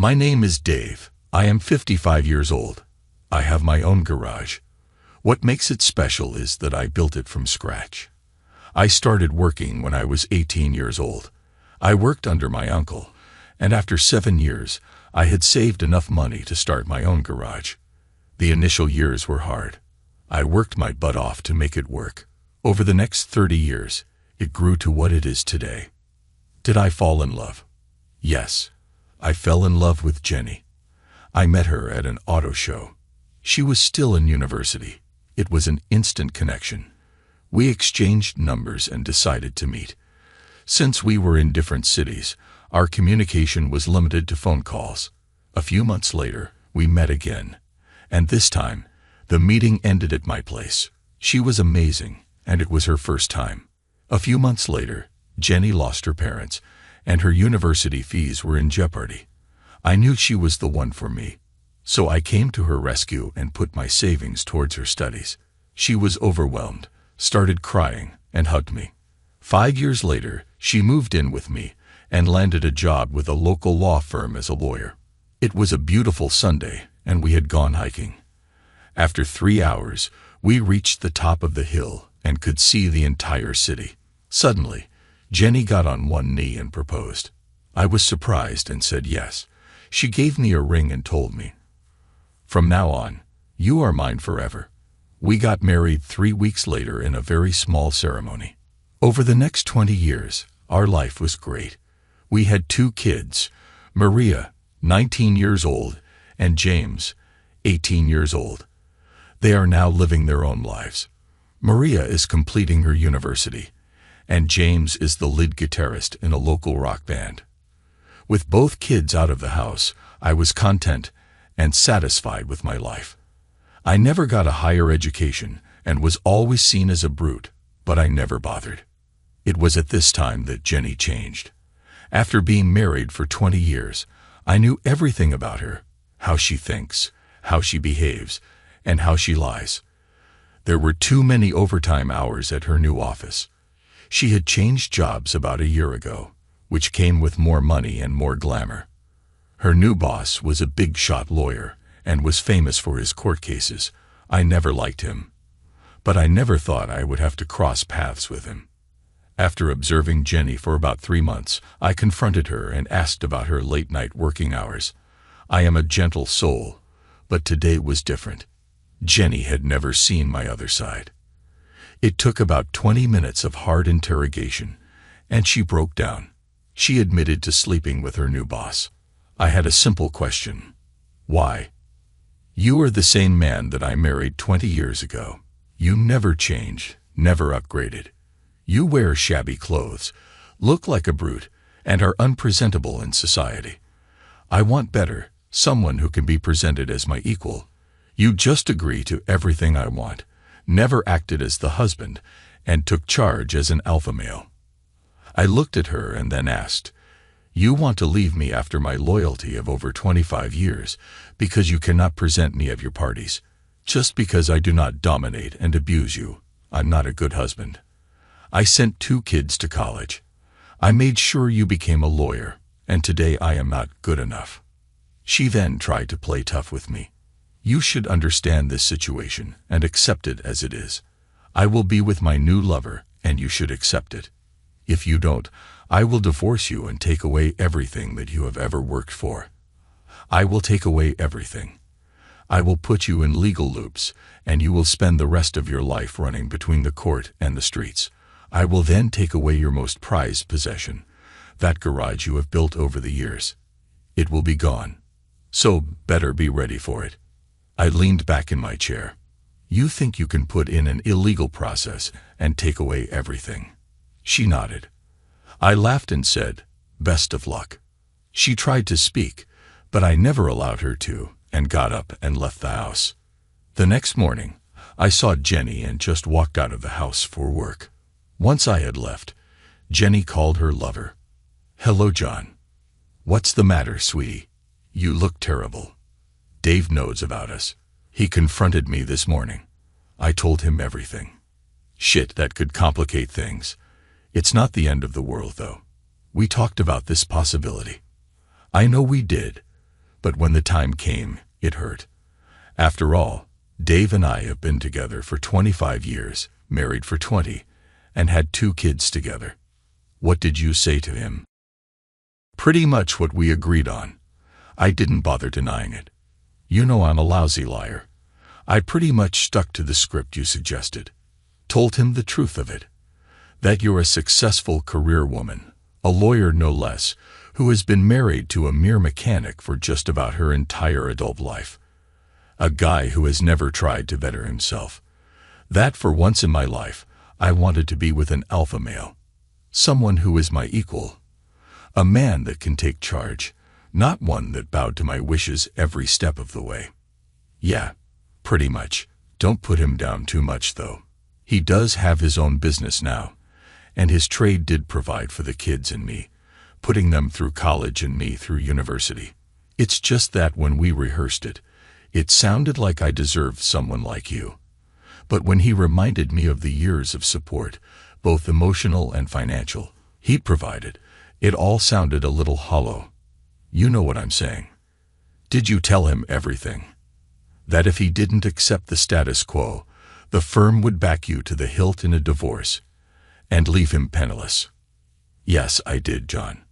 My name is Dave. I am 55 years old. I have my own garage. What makes it special is that I built it from scratch. I started working when I was 18 years old. I worked under my uncle, and after 7 years, I had saved enough money to start my own garage. The initial years were hard. I worked my butt off to make it work. Over the next 30 years, it grew to what it is today. Did I fall in love? Yes. I fell in love with Jenny. I met her at an auto show. She was still in university. It was an instant connection. We exchanged numbers and decided to meet. Since we were in different cities, our communication was limited to phone calls. A few months later, we met again. And this time, the meeting ended at my place. She was amazing, and it was her first time. A few months later, Jenny lost her parents, and her university fees were in jeopardy. I knew she was the one for me, so I came to her rescue and put my savings towards her studies. She was overwhelmed, started crying, and hugged me. 5 years later, she moved in with me and landed a job with a local law firm as a lawyer. It was a beautiful Sunday, and we had gone hiking. After 3 hours, we reached the top of the hill and could see the entire city. Suddenly, Jenny got on one knee and proposed. I was surprised and said yes. She gave me a ring and told me, "From now on, you are mine forever." We got married 3 weeks later in a very small ceremony. Over the next 20 years, our life was great. We had 2 kids, Maria, 19 years old, and James, 18 years old. They are now living their own lives. Maria is completing her university, and James is the lead guitarist in a local rock band. With both kids out of the house, I was content and satisfied with my life. I never got a higher education and was always seen as a brute, but I never bothered. It was at this time that Jenny changed. After being married for 20 years, I knew everything about her, how she thinks, how she behaves, and how she lies. There were too many overtime hours at her new office. She had changed jobs about a year ago, which came with more money and more glamour. Her new boss was a big-shot lawyer and was famous for his court cases. I never liked him, but I never thought I would have to cross paths with him. After observing Jenny for about 3 months, I confronted her and asked about her late-night working hours. I am a gentle soul, but today was different. Jenny had never seen my other side. It took about 20 minutes of hard interrogation, and she broke down. She admitted to sleeping with her new boss. I had a simple question. Why? You are the same man that I married 20 years ago. You never changed, never upgraded. You wear shabby clothes, look like a brute, and are unpresentable in society. I want better, someone who can be presented as my equal. You just agree to everything I want, never acted as the husband, and took charge as an alpha male. I looked at her and then asked, "You want to leave me after my loyalty of over 25 years because you cannot present me at your parties. Just because I do not dominate and abuse you, I'm not a good husband. I sent 2 kids to college. I made sure you became a lawyer, and today I am not good enough." She then tried to play tough with me. "You should understand this situation and accept it as it is. I will be with my new lover, and you should accept it. If you don't, I will divorce you and take away everything that you have ever worked for. I will take away everything. I will put you in legal loops, and you will spend the rest of your life running between the court and the streets. I will then take away your most prized possession, that garage you have built over the years. It will be gone. So better be ready for it." I leaned back in my chair. "You think you can put in an illegal process and take away everything?" She nodded. I laughed and said, "Best of luck." She tried to speak, but I never allowed her to, and got up and left the house. The next morning, I saw Jenny and just walked out of the house for work. Once I had left, Jenny called her lover. "Hello, John. What's the matter, sweetie? You look terrible. Dave knows about us. He confronted me this morning. I told him everything. Shit, that could complicate things. It's not the end of the world, though. We talked about this possibility. I know we did, But when the time came, it hurt. After all, Dave and I have been together for 25 years, married for 20, and had 2 kids together. What did you say to him? Pretty much what we agreed on. I didn't bother denying it. You know I'm a lousy liar. I pretty much stuck to the script you suggested. Told him the truth of it. That you're a successful career woman, a lawyer no less, who has been married to a mere mechanic for just about her entire adult life. A guy who has never tried to better himself. That for once in my life, I wanted to be with an alpha male. Someone who is my equal. A man that can take charge, not one that bowed to my wishes every step of the way. Yeah, pretty much. Don't put him down too much, though. He does have his own business now, and his trade did provide for the kids and me, putting them through college and me through university. It's just that when we rehearsed it, it sounded like I deserved someone like you. But when he reminded me of the years of support, both emotional and financial, he provided, it all sounded a little hollow. You know what I'm saying. Did you tell him everything? That if he didn't accept the status quo, the firm would back you to the hilt in a divorce and leave him penniless? Yes, I did, John.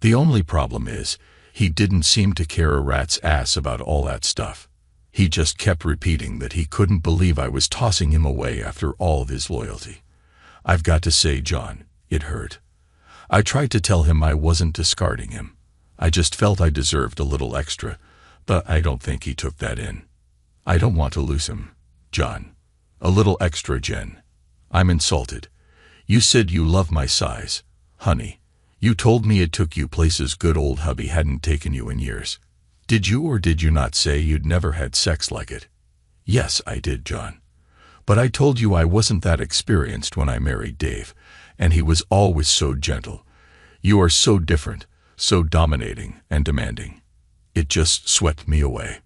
The only problem is, he didn't seem to care a rat's ass about all that stuff. He just kept repeating that he couldn't believe I was tossing him away after all of his loyalty. I've got to say, John, it hurt. I tried to tell him I wasn't discarding him. I just felt I deserved a little extra, but I don't think he took that in. I don't want to lose him, John. A little extra, Jen. I'm insulted. You said you love my size. Honey, you told me it took you places good old hubby hadn't taken you in years. Did you or did you not say you'd never had sex like it? Yes, I did, John. But I told you I wasn't that experienced when I married Dave, and he was always so gentle. You are so different, so dominating and demanding. It just swept me away.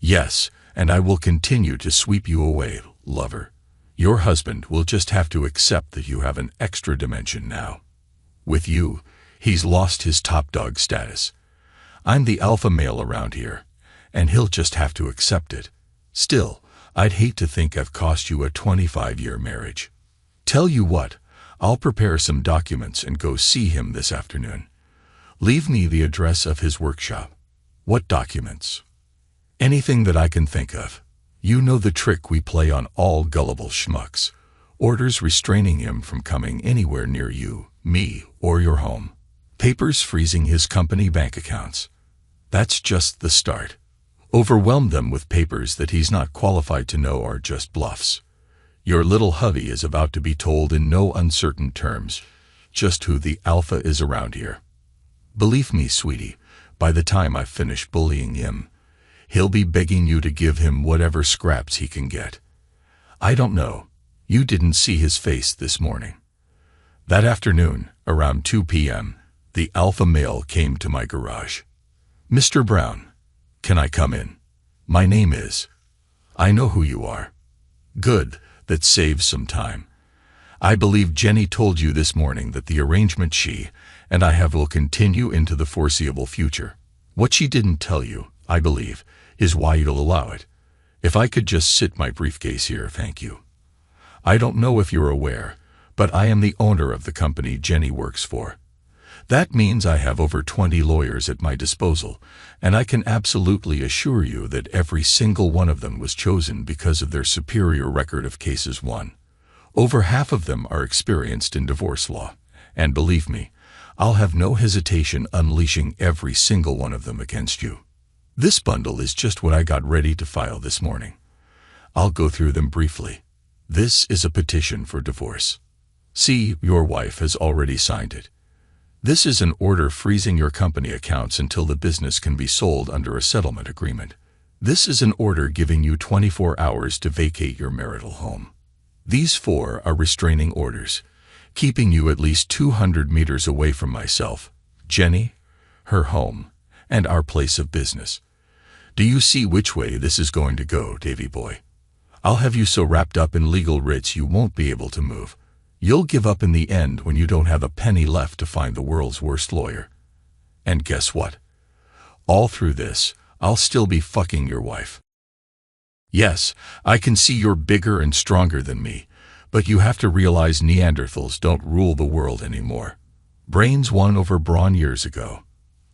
Yes, and I will continue to sweep you away, lover. Your husband will just have to accept that you have an extra dimension now. With you, he's lost his top dog status. I'm the alpha male around here, and he'll just have to accept it. Still, I'd hate to think I've cost you a 25-year marriage. Tell you what, I'll prepare some documents and go see him this afternoon. Leave me the address of his workshop. What documents? Anything that I can think of. You know the trick we play on all gullible schmucks. Orders restraining him from coming anywhere near you, me, or your home. Papers freezing his company bank accounts. That's just the start. Overwhelm them with papers that he's not qualified to know are just bluffs. Your little hubby is about to be told in no uncertain terms just who the alpha is around here. Believe me, sweetie, by the time I've finished bullying him, he'll be begging you to give him whatever scraps he can get. I don't know. You didn't see his face this morning. That afternoon, around 2 p.m., the alpha male came to my garage. Mr. Brown, can I come in? My name is. I know who you are. Good, that saves some time. I believe Jenny told you this morning that the arrangement she and I have will continue into the foreseeable future. What she didn't tell you, I believe, is why you'll allow it. If I could just sit my briefcase here, thank you. I don't know if you're aware, but I am the owner of the company Jenny works for. That means I have over 20 lawyers at my disposal, and I can absolutely assure you that every single one of them was chosen because of their superior record of cases won. Over half of them are experienced in divorce law, and believe me, I'll have no hesitation unleashing every single one of them against you. This bundle is just what I got ready to file this morning. I'll go through them briefly. This is a petition for divorce. See, your wife has already signed it. This is an order freezing your company accounts until the business can be sold under a settlement agreement. This is an order giving you 24 hours to vacate your marital home. These 4 are restraining orders, keeping you at least 200 meters away from myself, Jenny, her home, and our place of business. Do you see which way this is going to go, Davy boy? I'll have you so wrapped up in legal writs you won't be able to move. You'll give up in the end when you don't have a penny left to find the world's worst lawyer. And guess what? All through this, I'll still be fucking your wife. Yes, I can see you're bigger and stronger than me, but you have to realize Neanderthals don't rule the world anymore. Brains won over brawn years ago.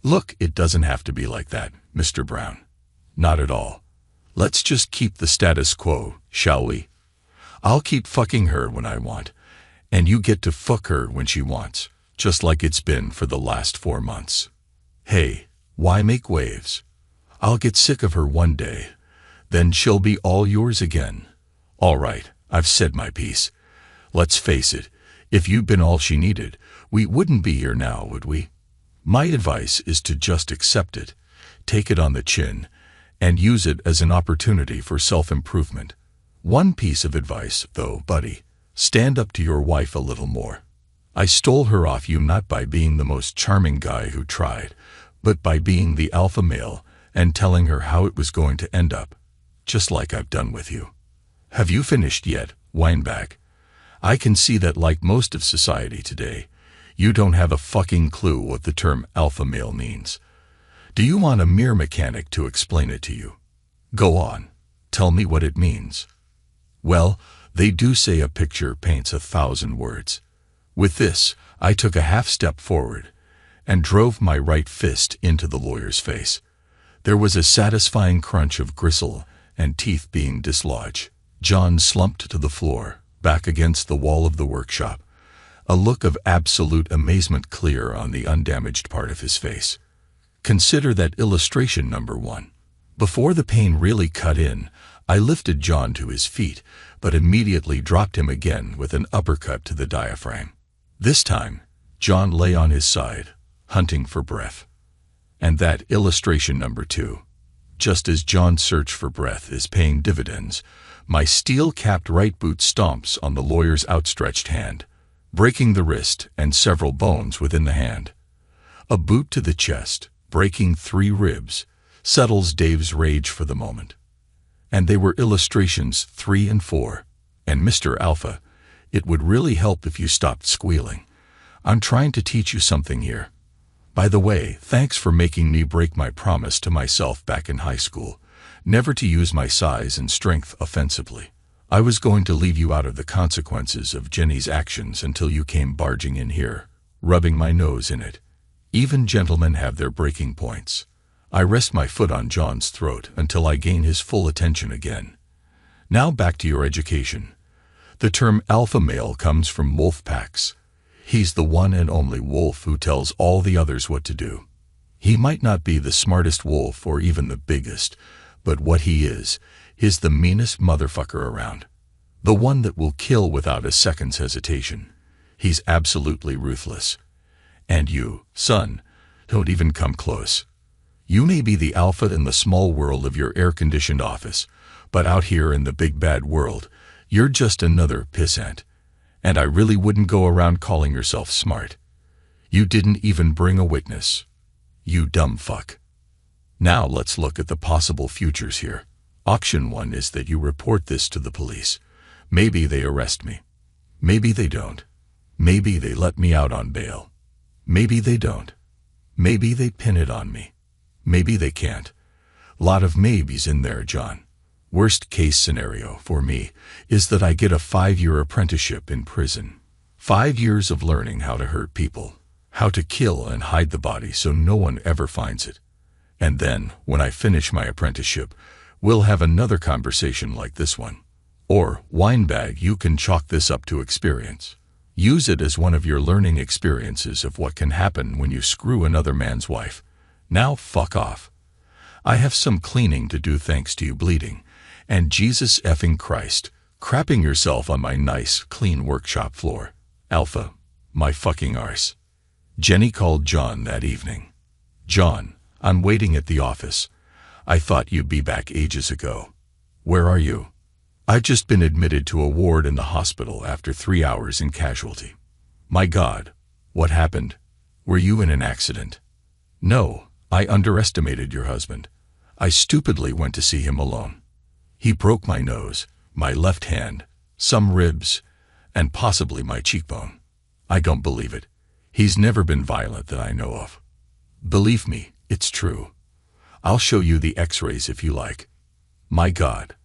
Look, it doesn't have to be like that, Mr. Brown. Not at all. Let's just keep the status quo, shall we? I'll keep fucking her when I want, and you get to fuck her when she wants, just like it's been for the last 4 months. Hey, why make waves? I'll get sick of her one day. Then she'll be all yours again. All right, I've said my piece. Let's face it, if you'd been all she needed, we wouldn't be here now, would we? My advice is to just accept it, take it on the chin, and use it as an opportunity for self-improvement. One piece of advice, though, buddy, stand up to your wife a little more. I stole her off you not by being the most charming guy who tried, but by being the alpha male and telling her how it was going to end up, just like I've done with you. Have you finished yet, Weinbach? I can see that, like most of society today, you don't have a fucking clue what the term alpha male means. Do you want a mere mechanic to explain it to you? Go on, tell me what it means. Well, they do say a picture paints 1,000 words. With this, I took a half step forward and drove my right fist into the lawyer's face. There was a satisfying crunch of gristle and teeth being dislodged. John slumped to the floor, back against the wall of the workshop, a look of absolute amazement clear on the undamaged part of his face. Consider that illustration number 1. Before the pain really cut in, I lifted John to his feet, but immediately dropped him again with an uppercut to the diaphragm. This time, John lay on his side, hunting for breath. And that illustration number 2. Just as John's search for breath is paying dividends, my steel-capped right boot stomps on the lawyer's outstretched hand, breaking the wrist and several bones within the hand. A boot to the chest, breaking 3 ribs, settles Dave's rage for the moment. And they were illustrations 3 and 4. And Mr. Alpha, it would really help if you stopped squealing. I'm trying to teach you something here. By the way, thanks for making me break my promise to myself back in high school, never to use my size and strength offensively. I was going to leave you out of the consequences of Jenny's actions until you came barging in here, rubbing my nose in it. Even gentlemen have their breaking points. I rest my foot on John's throat until I gain his full attention again. Now back to your education. The term alpha male comes from wolf packs. He's the one and only wolf who tells all the others what to do. He might not be the smartest wolf or even the biggest, but what he is the meanest motherfucker around. The one that will kill without a second's hesitation. He's absolutely ruthless. And you, son, don't even come close. You may be the alpha in the small world of your air-conditioned office, but out here in the big bad world, you're just another pissant. And I really wouldn't go around calling yourself smart. You didn't even bring a witness. You dumb fuck. Now let's look at the possible futures here. Option 1 is that you report this to the police. Maybe they arrest me. Maybe they don't. Maybe they let me out on bail. Maybe they don't. Maybe they pin it on me. Maybe they can't. Lot of maybes in there, John. Worst case scenario for me is that I get a 5-year apprenticeship in prison. 5 years of learning how to hurt people, how to kill and hide the body so no one ever finds it. And then, when I finish my apprenticeship, we'll have another conversation like this one. Or, Weinbag, you can chalk this up to experience. Use it as one of your learning experiences of what can happen when you screw another man's wife. Now fuck off. I have some cleaning to do thanks to you bleeding. And Jesus effing Christ, crapping yourself on my nice, clean workshop floor. Alpha, my fucking arse. Jenny called John that evening. John, I'm waiting at the office. I thought you'd be back ages ago. Where are you? I've just been admitted to a ward in the hospital after 3 hours in casualty. My God, what happened? Were you in an accident? No, I underestimated your husband. I stupidly went to see him alone. He broke my nose, my left hand, some ribs, and possibly my cheekbone. I don't believe it. He's never been violent that I know of. Believe me, it's true. I'll show you the x-rays if you like. My God,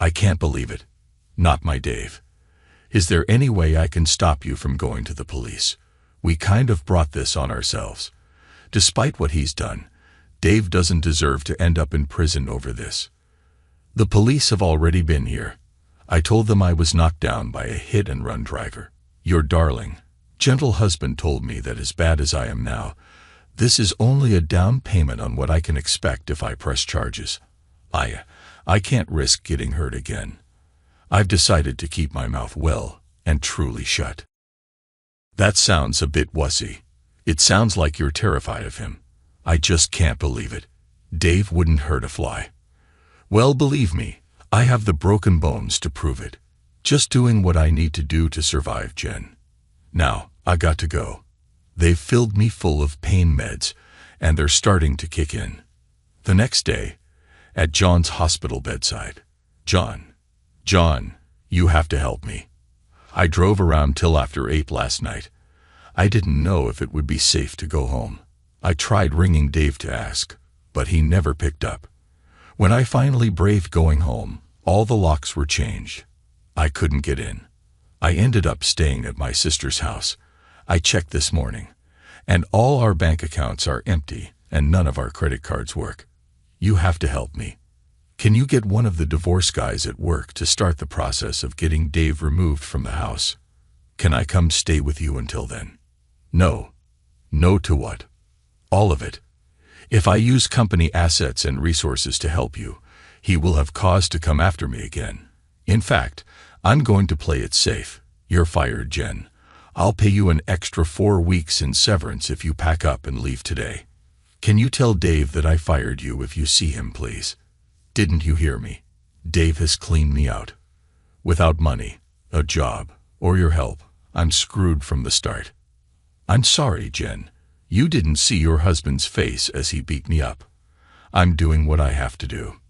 I can't believe it. Not my Dave. Is there any way I can stop you from going to the police? We kind of brought this on ourselves. Despite what he's done, Dave doesn't deserve to end up in prison over this. The police have already been here. I told them I was knocked down by a hit-and-run driver. Your darling, gentle husband told me that as bad as I am now, this is only a down payment on what I can expect if I press charges. I can't risk getting hurt again. I've decided to keep my mouth well and truly shut. That sounds a bit wussy. It sounds like you're terrified of him. I just can't believe it. Dave wouldn't hurt a fly. Well, believe me, I have the broken bones to prove it. Just doing what I need to do to survive, Jen. Now, I got to go. They've filled me full of pain meds, and they're starting to kick in. The next day, at John's hospital bedside. John, you have to help me. I drove around till after 8 last night. I didn't know if it would be safe to go home. I tried ringing Dave to ask, but he never picked up. When I finally braved going home, all the locks were changed. I couldn't get in. I ended up staying at my sister's house. I checked this morning, and all our bank accounts are empty and none of our credit cards work. You have to help me. Can you get one of the divorce guys at work to start the process of getting Dave removed from the house? Can I come stay with you until then? No. No to what? All of it. If I use company assets and resources to help you, he will have cause to come after me again. In fact, I'm going to play it safe. You're fired, Jen. I'll pay you an extra 4 weeks in severance if you pack up and leave today. Can you tell Dave that I fired you if you see him, please? Didn't you hear me? Dave has cleaned me out. Without money, a job, or your help, I'm screwed from the start. I'm sorry, Jen. You didn't see your husband's face as he beat me up. I'm doing what I have to do.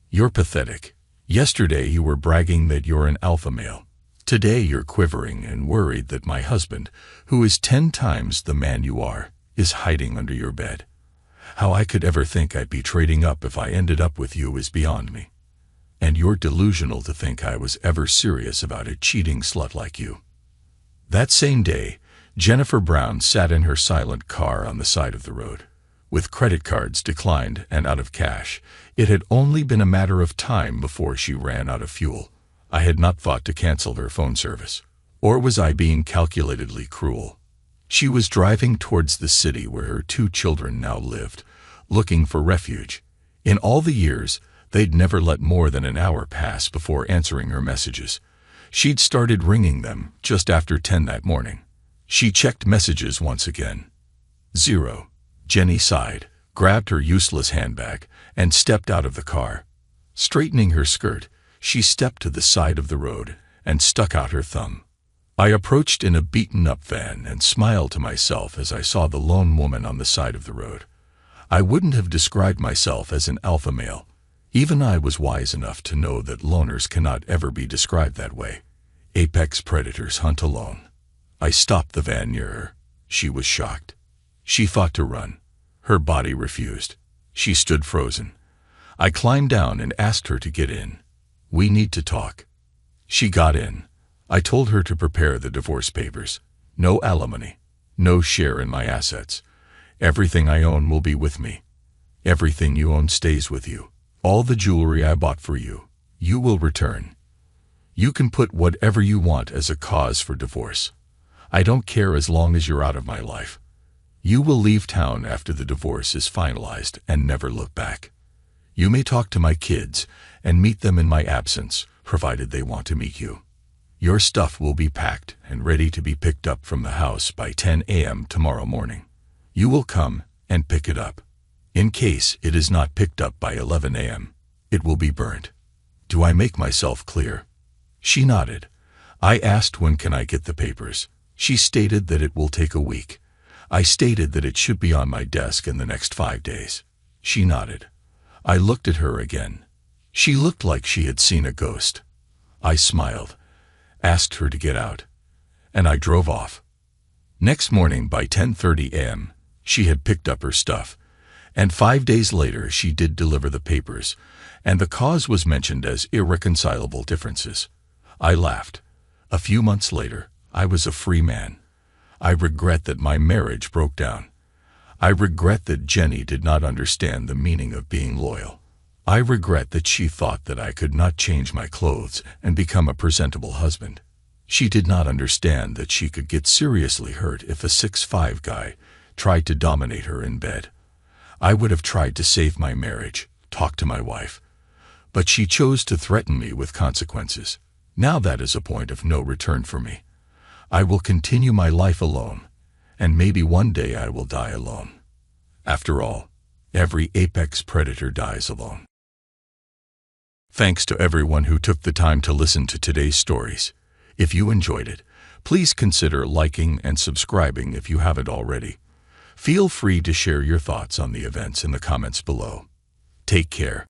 You're pathetic. Yesterday you were bragging that you're an alpha male. Today you're quivering and worried that my husband, who is 10 times the man you are, is hiding under your bed. How I could ever think I'd be trading up if I ended up with you is beyond me. And you're delusional to think I was ever serious about a cheating slut like you. That same day, Jennifer Brown sat in her silent car on the side of the road. With credit cards declined and out of cash, it had only been a matter of time before she ran out of fuel. I had not thought to cancel her phone service. Or was I being calculatedly cruel? She was driving towards the city where her 2 children now lived, looking for refuge. In all the years, they'd never let more than an hour pass before answering her messages. She'd started ringing them just after 10 that morning. She checked messages once again. 0. Jenny sighed, grabbed her useless handbag, and stepped out of the car. Straightening her skirt, she stepped to the side of the road and stuck out her thumb. I approached in a beaten-up van and smiled to myself as I saw the lone woman on the side of the road. I wouldn't have described myself as an alpha male. Even I was wise enough to know that loners cannot ever be described that way. Apex predators hunt alone. I stopped the van near her. She was shocked. She fought to run. Her body refused. She stood frozen. I climbed down and asked her to get in. We need to talk. She got in. I told her to prepare the divorce papers. No alimony. No share in my assets. Everything I own will be with me. Everything you own stays with you. All the jewelry I bought for you, you will return. You can put whatever you want as a cause for divorce. I don't care as long as you're out of my life. You will leave town after the divorce is finalized and never look back. You may talk to my kids and meet them in my absence, provided they want to meet you. Your stuff will be packed and ready to be picked up from the house by 10 a.m. tomorrow morning. You will come and pick it up. In case it is not picked up by 11 a.m., it will be burnt. Do I make myself clear? She nodded. I asked when can I get the papers. She stated that it will take a week. I stated that it should be on my desk in the next 5 days. She nodded. I looked at her again. She looked like she had seen a ghost. I smiled, asked her to get out, and I drove off. Next morning by 10:30 a.m., she had picked up her stuff, And 5 days later, she did deliver the papers, and the cause was mentioned as irreconcilable differences. I laughed. A few months later, I was a free man. I regret that my marriage broke down. I regret that Jenny did not understand the meaning of being loyal. I regret that she thought that I could not change my clothes and become a presentable husband. She did not understand that she could get seriously hurt if a 6'5" guy tried to dominate her in bed. I would have tried to save my marriage, talk to my wife, but she chose to threaten me with consequences. Now that is a point of no return for me. I will continue my life alone, and maybe one day I will die alone. After all, every apex predator dies alone. Thanks to everyone who took the time to listen to today's stories. If you enjoyed it, please consider liking and subscribing if you haven't already. Feel free to share your thoughts on the events in the comments below. Take care.